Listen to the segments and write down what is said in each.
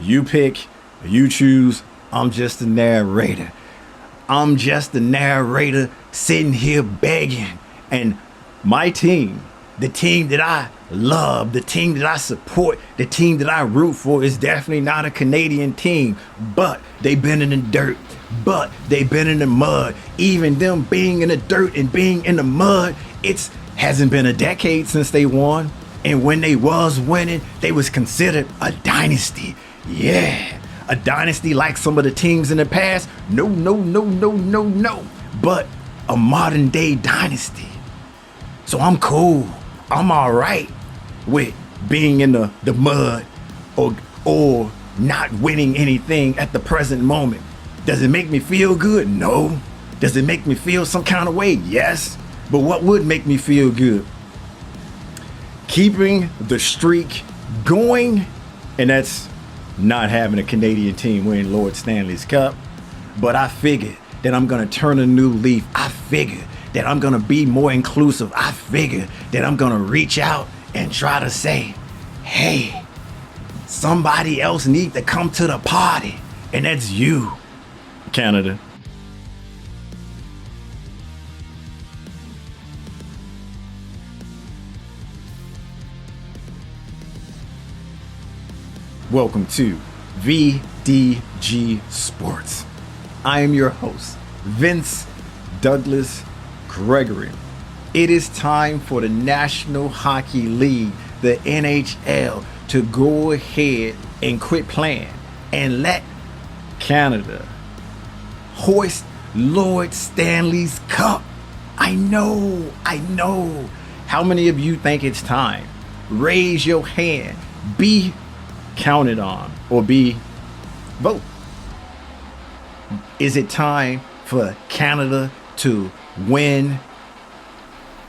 You pick, you choose. I'm just a narrator. I'm just a narrator sitting here begging. And my team, the team that I love, the team that I support, the team that I root for is definitely not a Canadian team. But they've been in the dirt. But they've been in the mud. Even them being in the dirt and being in the mud, it's hasn't been a decade since they won. And when they was winning, they was considered a dynasty. Yeah, a dynasty like some of the teams in the past. No. But a modern day dynasty. So I'm cool. I'm all right with being in the mud or not winning anything at the present moment. Does it make me feel good? No. Does it make me feel some kind of way? Yes. But what would make me feel good? Keeping the streak going, and that's not having a Canadian team win Lord Stanley's Cup. But I figured that I'm going to turn a new leaf. I figured that I'm going to be more inclusive. I figured that I'm going to reach out and try to say, hey, somebody else needs to come to the party. And that's you, Canada. Welcome to VDG Sports. I am your host, Vince Douglas Gregory. It is time for the National Hockey League, the NHL, to go ahead and quit playing and let Canada hoist Lord Stanley's Cup. I know. How many of you think it's time? Raise your hand. Be counted on or vote. Is it time for Canada to win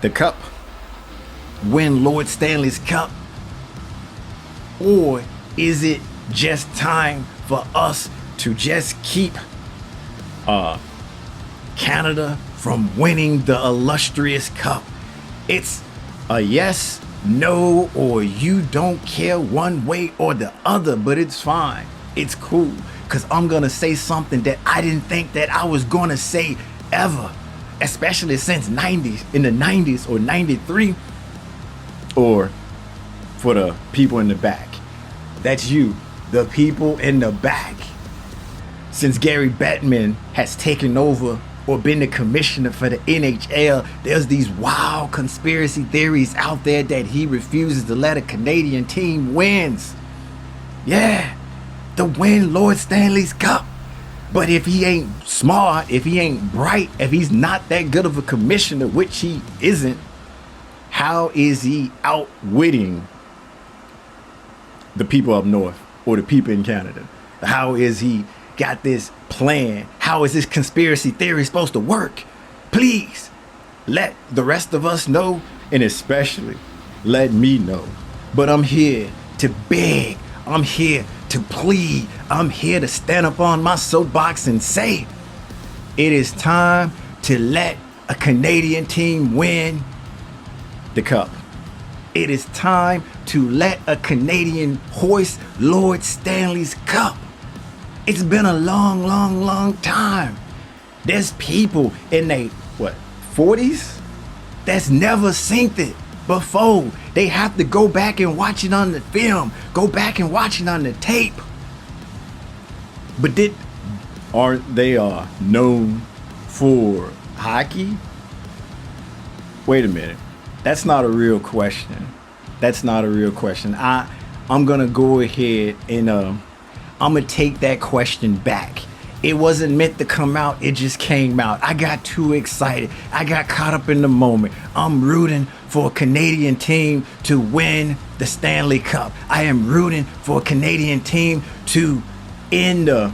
the cup? Win Lord Stanley's Cup? Or is it just time for us to just keep Canada from winning the illustrious cup? It's a yes, no, or you don't care one way or the other, but it's fine. It's cool, because I'm going to say something that I didn't think that I was going to say ever, especially since in the 90s or 93, or for the people in the back. That's you, the people in the back. Since Gary Bettman has taken over or been the commissioner for the NHL, there's these wild conspiracy theories out there that he refuses to let a Canadian team wins. Yeah, to win Lord Stanley's Cup. But if he ain't smart, if he ain't bright, if he's not that good of a commissioner, which he isn't, how is he outwitting the people up north or the people in Canada? How is he got this plan? How is this conspiracy theory supposed to work? Please let the rest of us know, and especially let me know. But I'm here to beg. I'm here to plead. I'm here to stand up on my soapbox and say it is time to let a Canadian team win the cup. It is time to let a Canadian hoist Lord Stanley's Cup. It's been a long time. There's people in their, 40s? That's never seen it before. They have to go back and watch it on the film. Go back and watch it on the tape. But aren't they known for hockey? Wait a minute. That's not a real question. I'm going to go ahead and I'm going to take that question back. It wasn't meant to come out. It just came out. I got too excited. I got caught up in the moment. I'm rooting for a Canadian team to win the Stanley Cup. I am rooting for a Canadian team to end are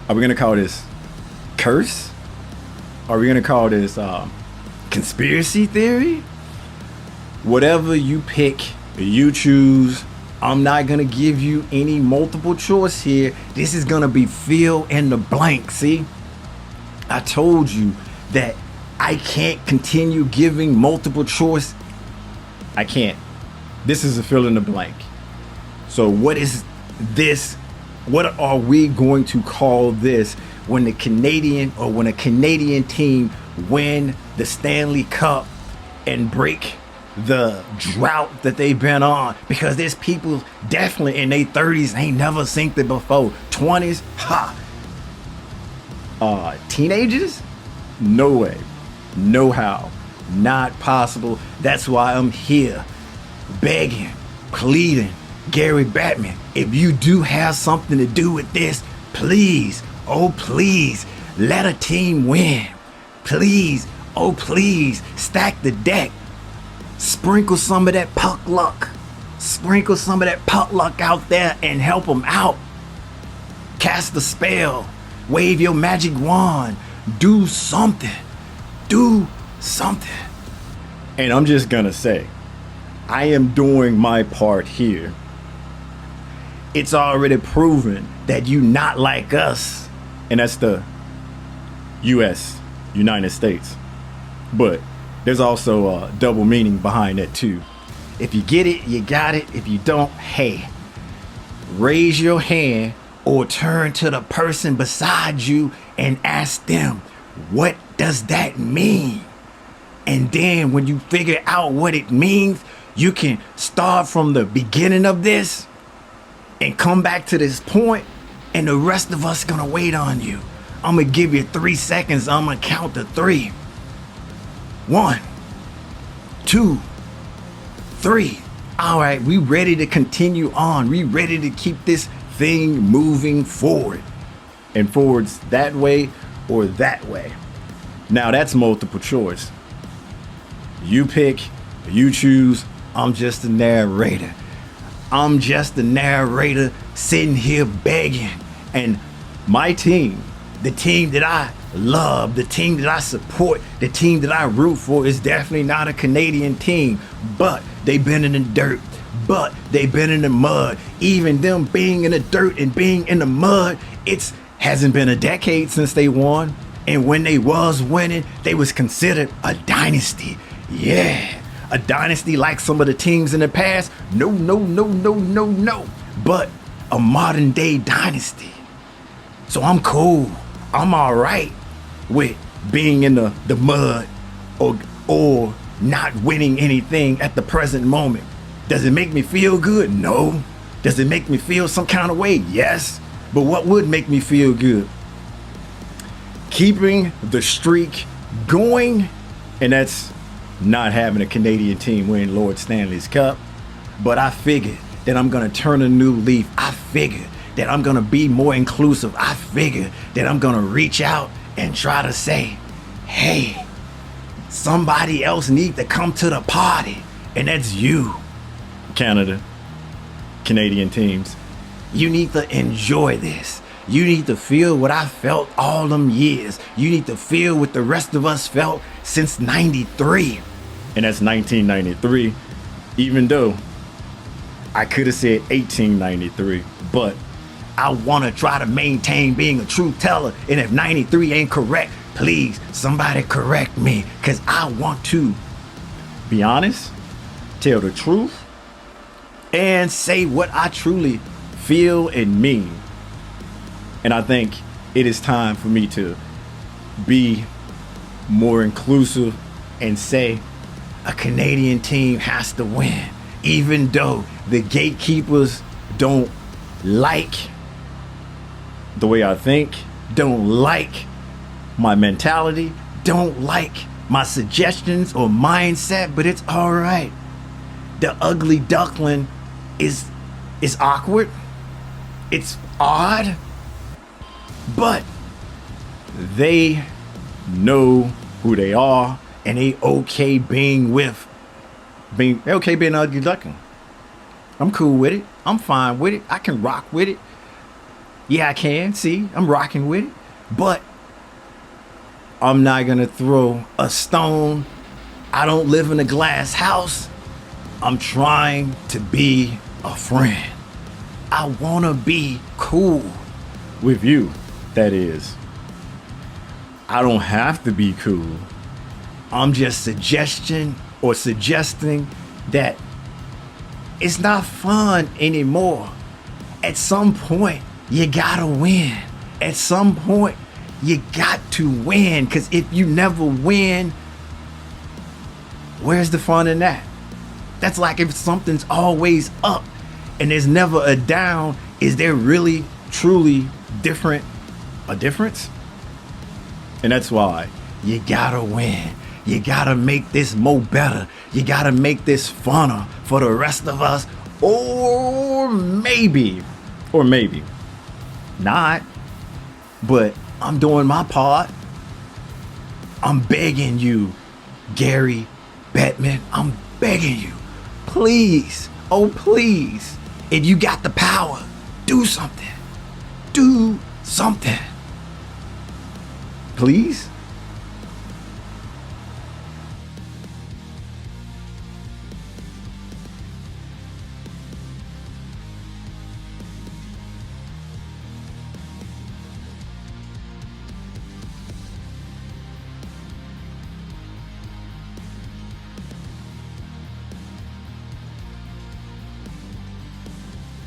we going to call this curse? Are we going to call this conspiracy theory? Whatever you pick, you choose. I'm not going to give you any multiple choice here. This is going to be fill in the blank. See, I told you that I can't continue giving multiple choice. I can't. This is a fill in the blank. So what is this, what are we going to call this when a Canadian team win the Stanley Cup and break the drought that they've been on? Because there's people definitely in their 30s ain't never seen it before. 20s, teenagers? No way. No how. Not possible. That's why I'm here begging, pleading, Gary Bettman, if you do have something to do with this, please, oh please, let a team win. Please, oh please, stack the deck. Sprinkle some of that puck luck. Sprinkle some of that puck luck out there and help them out. Cast a spell. Wave your magic wand. Do something. Do something. And I'm just gonna say, I am doing my part here. It's already proven that you not like us, and that's the U.S., United States. But there's also a double meaning behind that too. If you get it, you got it. If you don't, hey, raise your hand or turn to the person beside you and ask them, what does that mean? And then when you figure out what it means, you can start from the beginning of this and come back to this point, and the rest of us gonna wait on you. I'm gonna give you 3 seconds. I'm gonna count to 3. 1, 2, 3. All right, we ready to continue on. We ready to keep this thing moving forward. And forwards that way or that way. Now that's multiple choice. You pick, you choose. I'm just a narrator. I'm just a narrator sitting here begging. And my team, the team that I love, the team that I support, the team that I root for is definitely not a Canadian team. But they've been in the dirt. But they've been in the mud. Even them being in the dirt and being in the mud, it hasn't been a decade since they won. And when they was winning, they was considered a dynasty. Yeah. A dynasty like some of the teams in the past? No. But a modern day dynasty. So I'm cool. I'm all right with being in the mud or not winning anything at the present moment. Does it make me feel good? No. Does it make me feel some kind of way? Yes. But what would make me feel good? Keeping the streak going, and that's not having a Canadian team win Lord Stanley's Cup. But I figured that I'm gonna turn a new leaf. I figured that I'm gonna be more inclusive. I figured that I'm gonna reach out and try to say, hey, somebody else need to come to the party. And that's you, Canada, Canadian teams. You need to enjoy this. You need to feel what I felt all them years. You need to feel what the rest of us felt since 93. And that's 1993, even though I could have said 1893, but I want to try to maintain being a truth teller. And if 93 ain't correct, please, somebody correct me, because I want to be honest, tell the truth, and say what I truly feel and mean. And I think it is time for me to be more inclusive and say a Canadian team has to win, even though the gatekeepers don't like the way I think, don't like my mentality, don't like my suggestions or mindset, but it's all right. The ugly duckling is awkward. It's odd. But they know who they are, and they okay being ugly duckling. I'm cool with it. I'm fine with it. I can rock with it. Yeah, I can. See, I'm rocking with it. But I'm not gonna throw a stone. I don't live in a glass house. I'm trying to be a friend. I wanna be cool with you. That is, I don't have to be cool. I'm just suggesting that it's not fun anymore. At some point, you gotta win. At some point, you got to win. Because if you never win, where's the fun in that? That's like if something's always up and there's never a down, is there really, truly a difference? And that's why you gotta win. You gotta make this more better. You gotta make this funner for the rest of us. Or maybe not. But I'm doing my part. I'm begging you, Gary Bettman. I'm begging you. Please, oh please, if you got the power, do something. Do something. Please?